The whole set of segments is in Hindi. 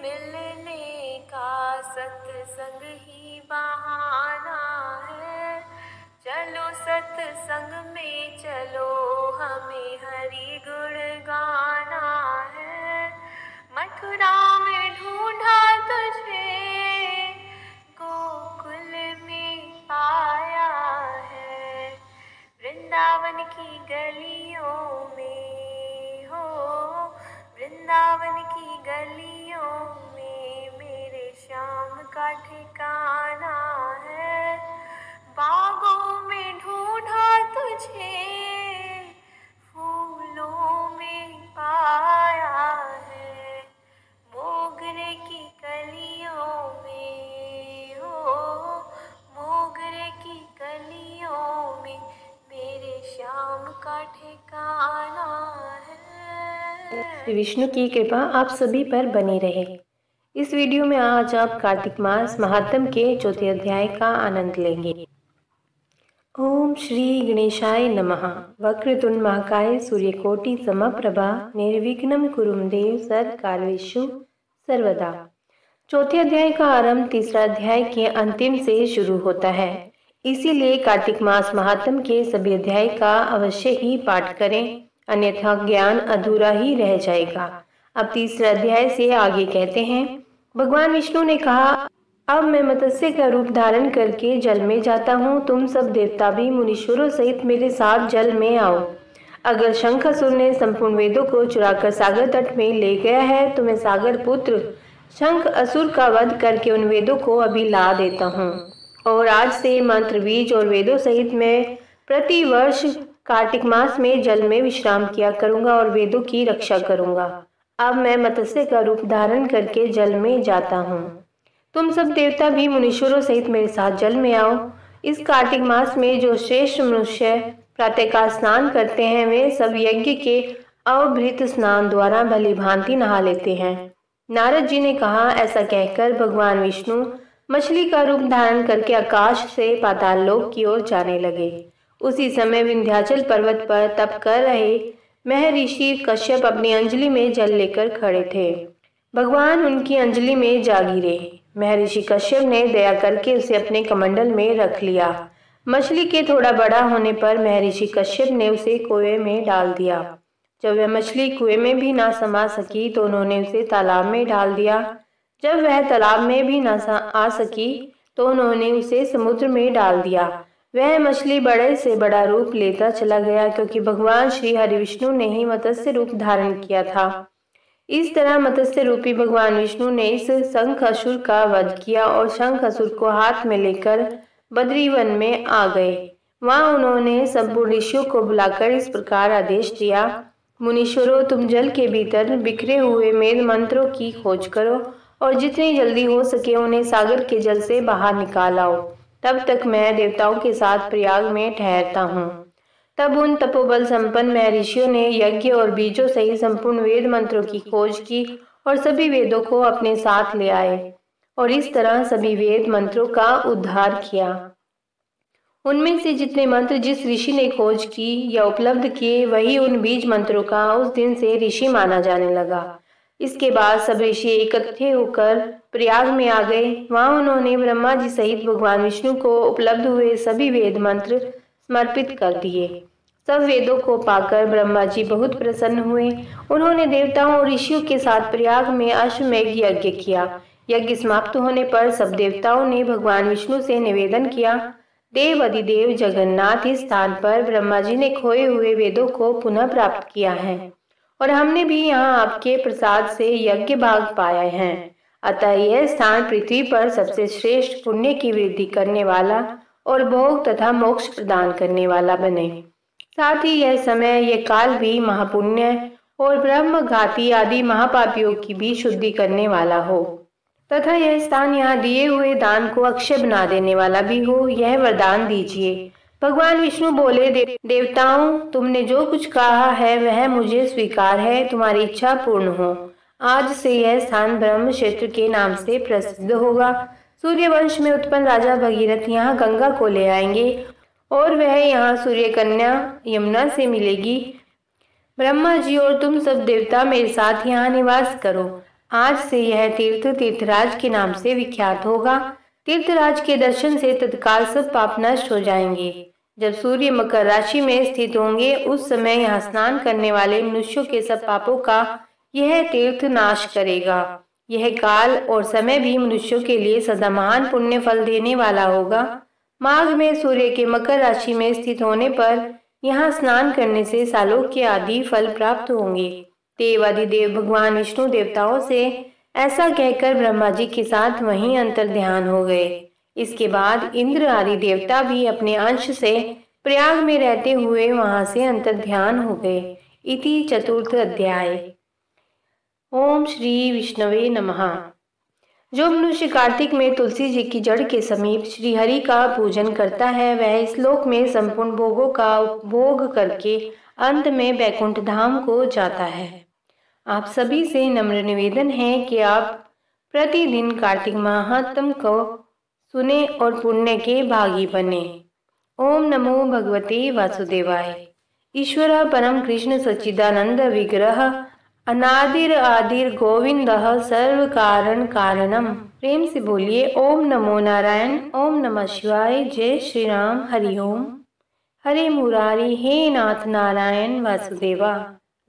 मिलने का सत्संग ही बहाना है। चलो सत्संग में चलो, हमें हरि गुण गाना है। मथुरा में ढूंढा तुझे, गोकुल में पाया है। वृंदावन की गलियों में हो, वृंदावन की गलियों में मेरे श्याम का ठिकाना है। बागों में ढूंढा तुझे, फूलों में पाया है। मोगरे की कलियों में हो, मोगरे की कलियों में मेरे श्याम का ठिकाना है। श्री विष्णु की कृपा आप सभी पर बनी रहे। इस वीडियो में आज आप कार्तिक मास महात्म के चौथे अध्याय का आनंद लेंगे। ओम श्री गणेशाय नमः। वक्रतुंड महाकाय सूर्यकोटि समप्रभा निर्विघ्नं कुरुं देव सर्वकार्येषु सर्वदा। चौथे अध्याय का आरंभ तीसरा अध्याय के अंतिम से शुरू होता है, इसीलिए कार्तिक मास महात्म के सभी अध्याय का अवश्य ही पाठ करें, अन्यथा ज्ञान अधूरा ही रह जाएगा। अब तीसरे अध्याय से आगे कहते हैं, भगवान विष्णु ने कहा, अब मैं मत्स्य का रूप धारण करके जल में जाता हूँ। तुम सब देवता भी मुनीश्वरों सहित मेरे साथ जल में आओ। अगर शंखासुर ने संपूर्ण वेदों को चुराकर सागर तट में ले गया है तो मैं सागर पुत्र शंख असुर का वध करके उन वेदों को अभी ला देता हूँ। और आज से मंत्र बीज और वेदों सहित मैं प्रति वर्ष कार्तिक मास में जल में विश्राम किया करूंगा और वेदों की रक्षा करूंगा। अब मैं मत्स्य का रूप धारण करके जल में जाता हूँ। तुम सब देवता भी मुनीश्वरों सहित मेरे साथ जल में आओ। इस कार्तिक मास में जो श्रेष्ठ मनुष्य प्रातःकाल स्नान करते हैं, वे सब यज्ञ के अवभृत स्नान द्वारा भली भांति नहा लेते हैं। नारद जी ने कहा, ऐसा कहकर भगवान विष्णु मछली का रूप धारण करके आकाश से पाताल लोक की ओर जाने लगे। उसी समय विंध्याचल पर्वत पर तप कर रहे महर्षि कश्यप अपनी अंजलि में जल लेकर खड़े थे। भगवान उनकी अंजलि में जा गिरे। महर्षि कश्यप ने दया करके उसे अपने कमंडल में रख लिया। मछली के थोड़ा बड़ा होने पर महर्षि कश्यप ने उसे कुएं में डाल दिया। जब वह मछली कुएं में भी ना समा सकी तो उन्होंने उसे तालाब में डाल दिया। जब वह तालाब में भी न आ सकी तो उन्होंने उसे समुद्र में डाल दिया। वह मछली बड़े से बड़ा रूप लेता चला गया, क्योंकि भगवान श्री हरि विष्णु ने ही मत्स्य रूप धारण किया था। इस तरह मत्स्य रूपी भगवान विष्णु ने इस शंख असुर का वध किया और शंख असुर को हाथ में लेकर बद्री वन में आ गए। वहां उन्होंने संपूर्ण ऋषियों को बुलाकर इस प्रकार आदेश दिया, मुनीश्वरों, तुम जल के भीतर बिखरे हुए वेद मंत्रों की खोज करो और जितनी जल्दी हो सके उन्हें सागर के जल से बाहर निकाल आओ। तब तक मैं देवताओं के साथ प्रयाग में ठहरता हूँ। तब उन तपोबल संपन्न महर्षियों ने यज्ञ और बीजों सहित संपूर्ण वेद मंत्रों की खोज की और सभी वेदों को अपने साथ ले आए और इस तरह सभी वेद मंत्रों का उद्धार किया। उनमें से जितने मंत्र जिस ऋषि ने खोज की या उपलब्ध किए, वही उन बीज मंत्रों का उस दिन से ऋषि माना जाने लगा। इसके बाद सब ऋषि इकट्ठे होकर प्रयाग में आ गए। वहां उन्होंने ब्रह्मा जी सहित भगवान विष्णु को उपलब्ध हुए सभी वेद मंत्र समर्पित कर दिए। सब वेदों को पाकर ब्रह्मा जी बहुत प्रसन्न हुए। उन्होंने देवताओं और ऋषियों के साथ प्रयाग में अश्वमेघ यज्ञ किया। यज्ञ समाप्त होने पर सब देवताओं ने भगवान विष्णु से निवेदन किया, देव अधिदेव जगन्नाथ, इस स्थान पर ब्रह्मा जी ने खोए हुए वेदों को पुनः प्राप्त किया है और हमने भी यहाँ आपके प्रसाद से यज्ञ भाग पाए हैं। अतः यह स्थान पृथ्वी पर सबसे श्रेष्ठ पुण्य की वृद्धि करने वाला और भोग तथा मोक्ष प्रदान करने वाला बने। साथ ही यह समय, यह काल भी महापुण्य और ब्रह्म घाती आदि महापापियों की भी शुद्धि करने वाला हो तथा यह स्थान यहाँ दिए हुए दान को अक्षय बना देने वाला भी हो, यह वरदान दीजिए। भगवान विष्णु बोले, देवताओं, तुमने जो कुछ कहा है वह मुझे स्वीकार है। तुम्हारी इच्छा पूर्ण हो। आज से यह स्थान ब्रह्म क्षेत्र के नाम से प्रसिद्ध होगा। सूर्यवंश में उत्पन्न राजा भगीरथ यहाँ गंगा को ले आएंगे और वह यहाँ सूर्य कन्या यमुना से मिलेगी। ब्रह्मा जी और तुम सब देवता मेरे साथ यहाँ निवास करो। आज से यह तीर्थ तीर्थराज के नाम से विख्यात होगा। तीर्थराज के दर्शन से तत्काल सब पाप नष्ट हो जाएंगे। जब सूर्य मकर राशि में स्थित होंगे उस समय यहाँ स्नान करने वाले मनुष्यों के सब पापों का यह तीर्थ नाश करेगा। यह काल और समय भी मनुष्यों के लिए सदा महान पुण्य फल देने वाला होगा। माघ में सूर्य के मकर राशि में स्थित होने पर यहाँ स्नान करने से सालों के आदि फल प्राप्त होंगे। देवादिदेव भगवान विष्णु देवताओं से ऐसा कहकर ब्रह्मा जी के साथ वहीं अंतर ध्यान हो गए। इसके बाद इंद्र आदि देवता भी अपने अंश से प्रयाग में रहते हुए वहां से अंतर ध्यान हो गए। इति चतुर्थ अध्याय। ओम श्री विष्णवे नमः। जो मनुष्य कार्तिक में तुलसी जी की जड़ के समीप श्री हरि का पूजन करता है वह इस लोक में संपूर्ण भोगों का उपभोग करके अंत में वैकुंठ धाम को जाता है। आप सभी से नम्र निवेदन है कि आप प्रतिदिन कार्तिक महात्म को सुने और पुण्य के भागी बने। ओम नमो भगवते वासुदेवाय। ईश्वर परम कृष्ण सच्चिदानंद विग्रह अनादिर आदिर गोविंद सर्व कारण कारणम। प्रेम से बोलिए ओम नमो नारायण, ओम नमः शिवाय, जय श्री राम, हरि ओम। हरे मुरारी, हे नाथ नारायण वासुदेवा।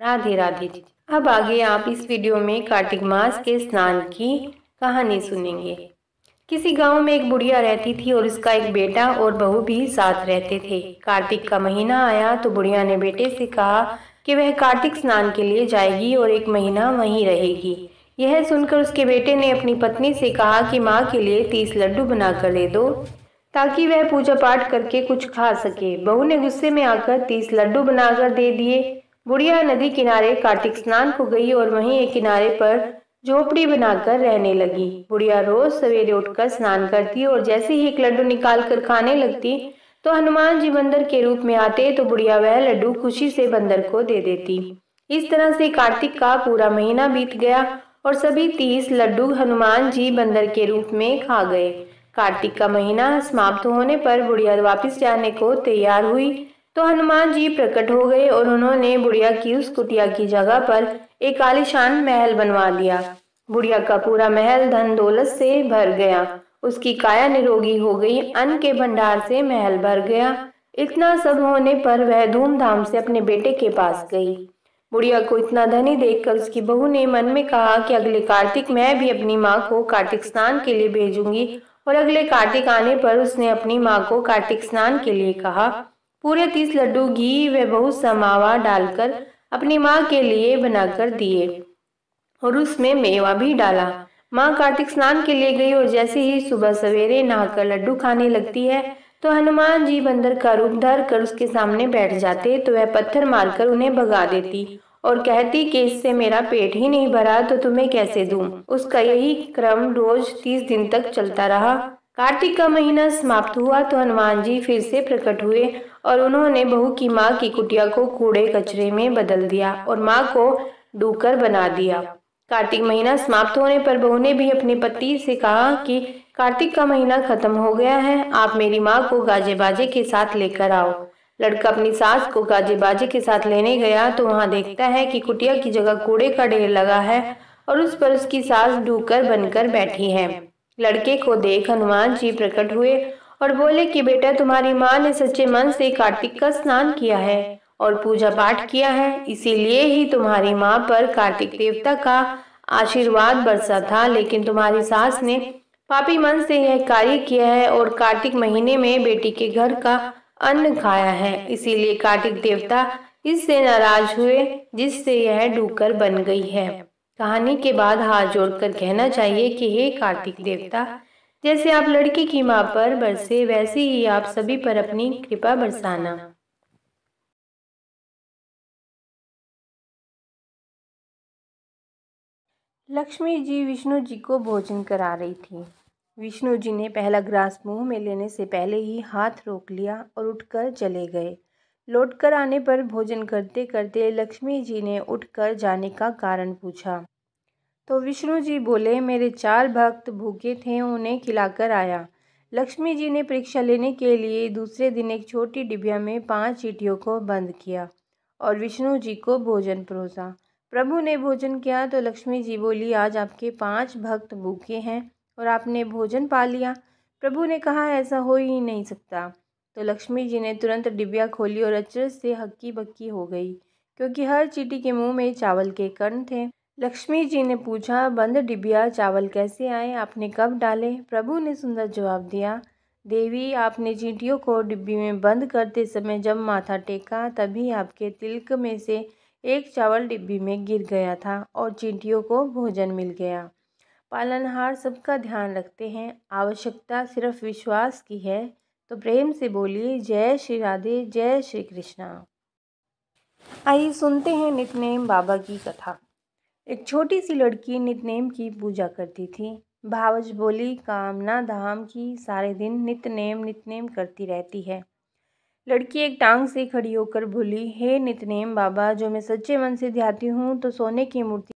राधे राधे। अब आगे आप इस वीडियो में कार्तिक मास के स्नान की कहानी सुनेंगे। किसी गांव में एक बुढ़िया रहती थी और उसका एक बेटा और बहू भी साथ रहते थे। कार्तिक का महीना आया तो बुढ़िया ने बेटे से कहा कि वह कार्तिक स्नान के लिए जाएगी और एक महीना वहीं रहेगी। यह सुनकर उसके बेटे ने अपनी पत्नी से कहा कि माँ के लिए 30 लड्डू बनाकर दे दो ताकि वह पूजा पाठ करके कुछ खा सके। बहू ने गुस्से में आकर 30 लड्डू बनाकर दे दिए। बुढ़िया नदी किनारे कार्तिक स्नान को गई और वहीं एक किनारे पर झोपड़ी बनाकर रहने लगी। बुढ़िया रोज सवेरे उठकर स्नान करती और जैसे ही एक लड्डू निकाल कर खाने लगती तो हनुमान जी बंदर के रूप में आते तो बुढ़िया वह लड्डू खुशी से बंदर को दे देती। इस तरह से कार्तिक का पूरा महीना बीत गया और सभी 30 लड्डू हनुमान जी बंदर के रूप में खा गए। कार्तिक का महीना समाप्त होने पर बुढ़िया वापस जाने को तैयार हुई तो हनुमान जी प्रकट हो गए और उन्होंने बुढ़िया की उस कुटिया की जगह पर एक आलीशान महल बनवा दिया। बुढ़िया का पूरा महल धन दौलत से भर गया। उसकी काया निरोगी हो गई, अन्न के भंडार से महल भर गया। इतना सब होने पर वह धूमधाम से अपने बेटे के पास गई। बुढ़िया को इतना धनी देखकर उसकी बहू ने मन में कहा कि अगले कार्तिक मैं भी अपनी माँ को कार्तिक स्नान के लिए भेजूंगी। और अगले कार्तिक आने पर उसने अपनी माँ को कार्तिक स्नान के लिए कहा। पूरे 30 लड्डू घी व बहुत सा मावा डालकर अपनी माँ के लिए बनाकर दिए और उसमें मेवा भी डाला। माँ कार्तिक स्नान के लिए गई और जैसे ही सुबह सवेरे नहाकर लड्डू खाने लगती है तो हनुमान जी बंदर का रूप धर कर उसके सामने बैठ जाते तो वह पत्थर मारकर उन्हें भगा देती और कहती कि इससे मेरा पेट ही नहीं भरा तो तुम्हें कैसे दूं। उसका यही क्रम रोज 30 दिन तक चलता रहा। कार्तिक का महीना समाप्त हुआ तो हनुमान जी फिर से प्रकट हुए और उन्होंने बहू की माँ की कुटिया को कूड़े कचरे में बदल दिया और माँ को डूकर बना दिया। कार्तिक महीना समाप्त होने पर बहू ने भी अपने पति से कहा कि कार्तिक का महीना खत्म हो गया है, आप मेरी माँ को गाजे बाजे के साथ लेकर आओ। लड़का अपनी सास को गाजे बाजे के साथ लेने गया तो वहाँ देखता है कि कुटिया की जगह कूड़े का ढेर लगा है और उस पर उसकी सास डूकर बनकर बैठी है। लड़के को देख हनुमान जी प्रकट हुए और बोले कि बेटा तुम्हारी माँ ने सच्चे मन से कार्तिक का स्नान किया है और पूजा पाठ किया है, इसीलिए ही तुम्हारी माँ पर कार्तिक देवता का आशीर्वाद बरसा था। लेकिन तुम्हारी सास ने पापी मन से यह कार्य किया है और कार्तिक महीने में बेटी के घर का अन्न खाया है, इसीलिए कार्तिक देवता इससे नाराज हुए जिससे यह डूकर बन गई है। कहानी के बाद हाथ जोड़कर कहना चाहिए कि हे कार्तिक देवता, जैसे आप लड़की की माँ पर बरसे वैसे ही आप सभी पर अपनी कृपा बरसाना। लक्ष्मी जी विष्णु जी को भोजन करा रही थी। विष्णु जी ने पहला ग्रास मुंह में लेने से पहले ही हाथ रोक लिया और उठकर चले गए। लौटकर आने पर भोजन करते करते लक्ष्मी जी ने उठकर जाने का कारण पूछा तो विष्णु जी बोले, मेरे 4 भक्त भूखे थे, उन्हें खिलाकर आया। लक्ष्मी जी ने परीक्षा लेने के लिए दूसरे दिन एक छोटी डिबिया में 5 चींटियों को बंद किया और विष्णु जी को भोजन परोसा। प्रभु ने भोजन किया तो लक्ष्मी जी बोली, आज आपके 5 भक्त भूखे हैं और आपने भोजन पा लिया। प्रभु ने कहा, ऐसा हो ही नहीं सकता। तो लक्ष्मी जी ने तुरंत डिबिया खोली और अचरज से हक्की बक्की हो गई, क्योंकि हर चींटी के मुंह में चावल के कण थे। लक्ष्मी जी ने पूछा, बंद डिबिया, चावल कैसे आए, आपने कब डाले? प्रभु ने सुंदर जवाब दिया, देवी, आपने चींटियों को डिब्बी में बंद करते समय जब माथा टेका तभी आपके तिलक में से एक चावल डिब्बी में गिर गया था और चींटियों को भोजन मिल गया। पालनहार सबका ध्यान रखते हैं, आवश्यकता सिर्फ विश्वास की है। तो प्रेम से बोलिए, जय श्री राधे, जय श्री कृष्णा। आइए सुनते हैं नितनेम बाबा की कथा। एक छोटी सी लड़की नितनेम की पूजा करती थी। भावज बोली, कामना धाम की सारे दिन नितनेम करती रहती है। लड़की एक टांग से खड़ी होकर बोली, हे नितनेम बाबा, जो मैं सच्चे मन से ध्याती हूँ तो सोने की मूर्ति